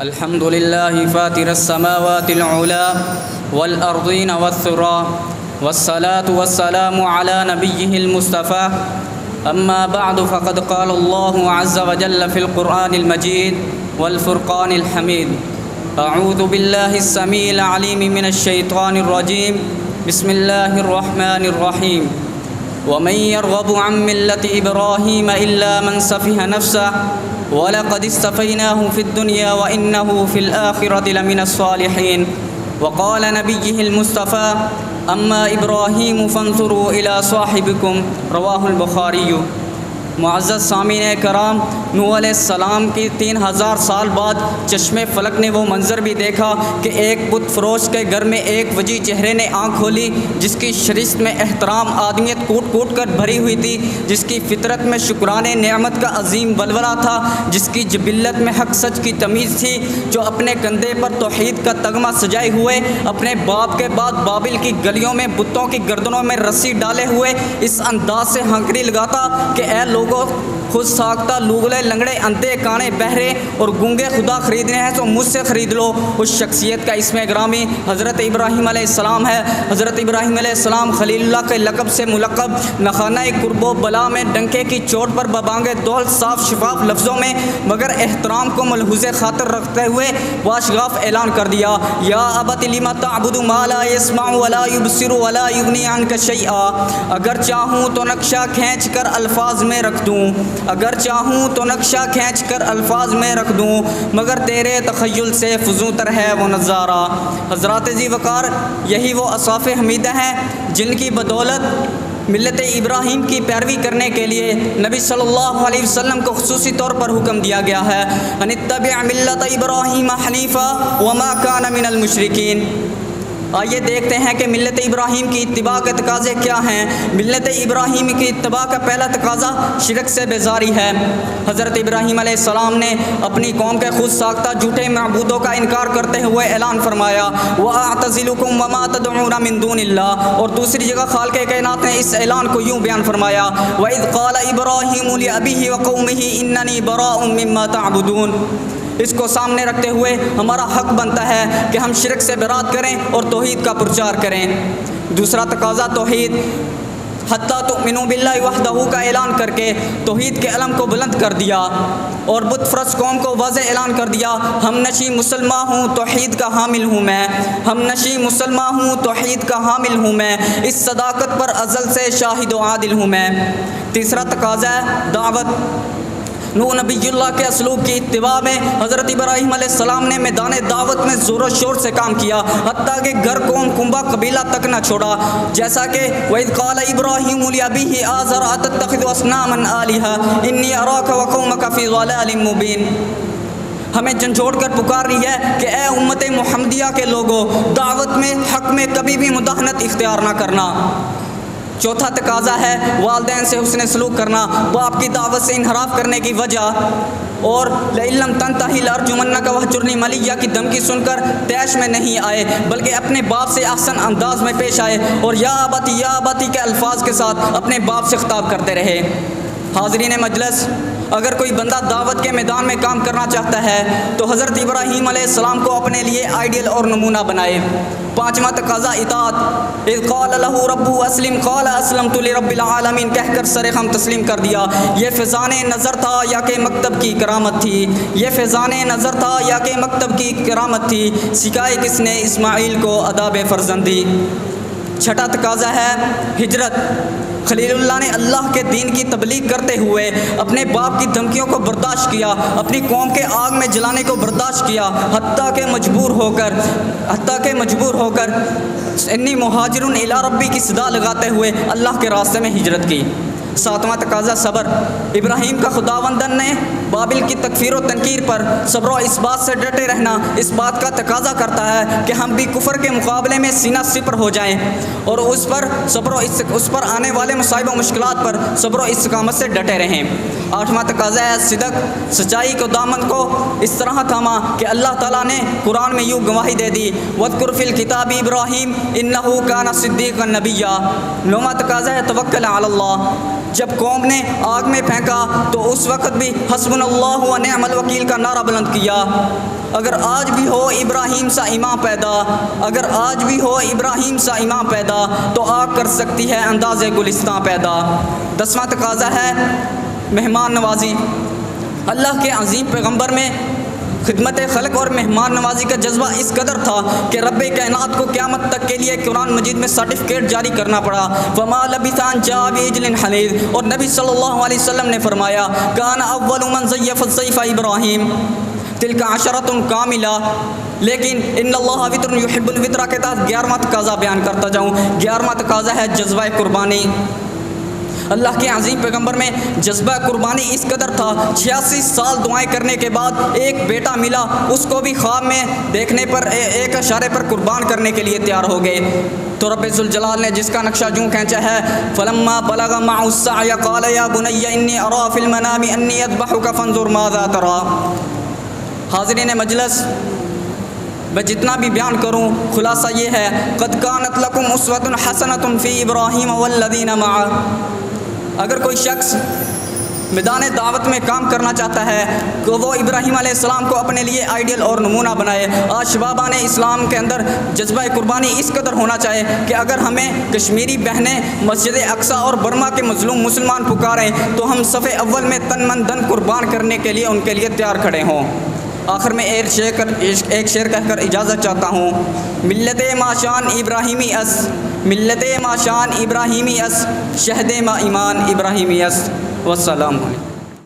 الحمد لله فاطر السماوات العلى والأرضين والثرى والصلاة والسلام على نبيه المصطفى أما بعد فقد قال الله عز وجل في القرآن المجيد والفرقان الحميد أعوذ بالله السميع العليم من الشيطان الرجيم بسم الله الرحمن الرحيم ومن يرغب عن ملة إبراهيم إلا من سفه نفسه ولقد اصطفيناه في الدنيا وإنه في الآخرة لمن الصالحين وقال نبيه المصطفى أما إبراهيم فانظروا إلى صاحبكم رواه البخاري۔ معزز سامعین کرام، نوح علیہ السلام کی 3000 سال بعد چشم فلک نے وہ منظر بھی دیکھا کہ ایک بت فروش کے گھر میں ایک وجیح چہرے نے آنکھ کھولی جس کی شریست میں احترام آدمیت کوٹ کوٹ کر بھری ہوئی تھی، جس کی فطرت میں شکرانے نعمت کا عظیم ولولہ تھا، جس کی جبلت میں حق سچ کی تمیز تھی، جو اپنے کندھے پر توحید کا تغمہ سجائے ہوئے اپنے باپ کے بعد بابل کی گلیوں میں بتوں کی گردنوں میں رسی ڈالے ہوئے اس انداز سے ہنکری لگاتا کہ اے لوگوں، خود ساختہ لوگلے لنگڑے اندھے کانے بہرے اور گونگے خدا خریدنے ہیں تو مجھ سے خرید لو۔ اس شخصیت کا اسم گرامی حضرت ابراہیم علیہ السلام ہے۔ حضرت ابراہیم علیہ السلام خلیل اللہ کے لقب سے ملقب، نخانہ قرب و بلا میں ڈنکے کی چوٹ پر ببانگ دول صاف شفاف لفظوں میں مگر احترام کو ملحوظ خاطر رکھتے ہوئے واشگاف اعلان کر دیا، یا ابت لم تعبد ما لا يسمع ولا يبصر ولا يغني عنك شيئا۔ اگر چاہوں تو نقشہ کھینچ کر الفاظ میں رکھ دوں، اگر چاہوں تو نقشہ کھینچ کر الفاظ میں رکھ دوں، مگر تیرے تخیل سے فزوں تر ہے وہ نظارہ۔ حضرات ذی وقار، یہی وہ اصحاب حمیدہ ہیں جن کی بدولت ملت ابراہیم کی پیروی کرنے کے لیے نبی صلی اللہ علیہ وسلم کو خصوصی طور پر حکم دیا گیا ہے، ان اتبع ملت ابراہیم حنیفا وما کان من المشرکین۔ آئیے دیکھتے ہیں کہ ملت ابراہیم کی اتباع کے تقاضے کیا ہیں۔ ملت ابراہیم کی اتباع کا پہلا تقاضا شرک سے بیزاری ہے۔ حضرت ابراہیم علیہ السلام نے اپنی قوم کے خود ساختہ جھوٹے معبودوں کا انکار کرتے ہوئے اعلان فرمایا، وَأَعْتَزِلُكُمْ وَمَا تَدْعُونَ مِن دُونِ اللَّهِ، اور دوسری جگہ خالق کائنات نے اس اعلان کو یوں بیان فرمایا، وَإِذْ قَالَ إِبْرَاهِيمُ لِأَبِيهِ وَقَوْمِهِ إِنَّنِي بَرَاءٌ مِّمَّا تَعْبُدُونَ۔ اس کو سامنے رکھتے ہوئے ہمارا حق بنتا ہے کہ ہم شرک سے برات کریں اور توحید کا پرچار کریں۔ دوسرا تقاضا توحید، حتیٰ تؤمنوا باللہ وحدہ کا اعلان کر کے توحید کے علم کو بلند کر دیا اور بت پرست قوم کو واضح اعلان کر دیا، ہم نشی مسلمان ہوں توحید کا حامل ہوں میں، ہم نشی مسلمان ہوں توحید کا حامل ہوں میں، اس صداقت پر ازل سے شاہد و عادل ہوں میں۔ تیسرا تقاضا ہے دعوت۔ نوح نبی اللہ کے اسلوب کی اتباع میں حضرت ابراہیم علیہ السلام نے میدان دعوت میں زور و شور سے کام کیا، حتیٰ کہ گھر قوم کنبہ قبیلہ تک نہ چھوڑا، جیسا کہ وَإِذْ قَالَ إِبْرَاهِيمُ لِأَبِيهِ آزَرَ أَتَتَّخِذُ أَصْنَامًا آلِهَةً إِنِّي أَرَاكَ وَقَوْمَكَ فِي ضَلَالٍ مُّبِينٍ۔ ہمیں جھنجھوڑ کر پکار رہی ہے کہ اے امت محمدیہ کے لوگوں، دعوت میں حق میں کبھی بھی مداہنت اختیار نہ کرنا۔ چوتھا تقاضا ہے والدین سے حسن سلوک کرنا، باپ کی دعوت سے انحراف کرنے کی وجہ اور لئن لم تنتہی لارجمنک واہجرنی ملیہ کی دھمکی سن کر طیش میں نہیں آئے، بلکہ اپنے باپ سے احسن انداز میں پیش آئے اور یا ابتی کے الفاظ کے ساتھ اپنے باپ سے خطاب کرتے رہے۔ حاضرین مجلس، اگر کوئی بندہ دعوت کے میدان میں کام کرنا چاہتا ہے تو حضرت ابراہیم علیہ السلام کو اپنے لیے آئیڈیل اور نمونہ بنائے۔ پانچواں تقاضا اطاعت، اذ قال له ربه اسلم قال اسلمت لرب العالمین کہہ کر سر خم تسلیم کر دیا۔ یہ فیضان نظر تھا یا کہ مکتب کی کرامت تھی، یہ فیضان نظر تھا یا کہ مکتب کی کرامت تھی، سکھائی کس نے اسماعیل کو آداب فرزندی۔ چھٹا تقاضا ہے ہجرت۔ خلیل اللہ نے اللہ کے دین کی تبلیغ کرتے ہوئے اپنے باپ کی دھمکیوں کو برداشت کیا، اپنی قوم کے آگ میں جلانے کو برداشت کیا، حتیٰ کہ مجبور ہو کر انی مہاجرن الی ربی کی صدا لگاتے ہوئے اللہ کے راستے میں ہجرت کی۔ ساتواں تقاضا صبر۔ ابراہیم کا خداوندن نے بابل کی تکفیر و تنکیر پر صبر و اس بات سے ڈٹے رہنا اس بات کا تقاضا کرتا ہے کہ ہم بھی کفر کے مقابلے میں سینہ سپر ہو جائیں اور اس پر آنے والے مصائب و مشکلات پر صبر و استقامت سے ڈٹے رہیں۔ آٹھواں تقاضا ہے صدق۔ سچائی کو دامن کو اس طرح تھاما کہ اللہ تعالیٰ نے قرآن میں یوں گواہی دے دی، وَاذْكُرْ فِي الْكِتَابِ إِبْرَاهِيمَ إِنَّهُ كَانَ صِدِّيقًا نَبِيًّا۔ نوواں تقاضا ہے توکل علی اللہ۔ جب قوم نے آگ میں پھینکا تو اس وقت بھی حسبنا اللہ و نعم الوکیل کا نعرہ بلند کیا۔ اگر آج بھی ہو ابراہیم سا امام پیدا، اگر آج بھی ہو ابراہیم سا امام پیدا، تو آگ کر سکتی ہے انداز گلستان پیدا۔ 10واں تقاضا ہے مہمان نوازی۔ اللہ کے عظیم پیغمبر میں خدمت خلق اور مہمان نوازی کا جذبہ اس قدر تھا کہ رب کائنات کو قیامت تک کے لیے قرآن مجید میں سرٹیفکیٹ جاری کرنا پڑا۔ فما لبث ان جاء بعجل حنیذ، اور نبی صلی اللہ علیہ وسلم نے فرمایا کان اول من ضیف الضیف ابراہیم تلک عشرۃ کاملہ۔ لیکن ان اللہ وطر یحب الوطر کے تحت 11واں تقاضا بیان کرتا جاؤں۔ 11واں تقاضا ہے جذبہ قربانی۔ اللہ کے عظیم پیغمبر میں جذبہ قربانی اس قدر تھا، 86 سال دعائیں کرنے کے بعد ایک بیٹا ملا، اس کو بھی خواب میں دیکھنے پر ایک اشارے پر قربان کرنے کے لیے تیار ہو گئے۔ تو رب ذوالجلال نے جس کا نقشہ جوں کھینچا ہے فلما بلغ معه السعي قال يا بني اني ارى في المنام اني اذبحك فانظر ماذا ترى۔ حاضرین مجلس، میں جتنا بھی بیان کروں خلاصہ یہ ہے قد كانت لكم اسوة حسنة في ابراہیم والذین معه۔ اگر کوئی شخص میدان دعوت میں کام کرنا چاہتا ہے کہ وہ ابراہیم علیہ السلام کو اپنے لیے آئیڈیل اور نمونہ بنائے۔ آج شبابان اسلام کے اندر جذبہ قربانی اس قدر ہونا چاہے کہ اگر ہمیں کشمیری بہنیں مسجد اقصیٰ اور برما کے مظلوم مسلمان پکاریں تو ہم صف اول میں تن من دن قربان کرنے کے لیے ان کے لیے تیار کھڑے ہوں۔ آخر میں ایک شعر کہہ کر اجازت چاہتا ہوں۔ ملت ماشان ابراہیمی اس، ملت ماشان ابراہیمی اس، شہد ما ایمان ابراہیمی اس۔ والسلام علیکم۔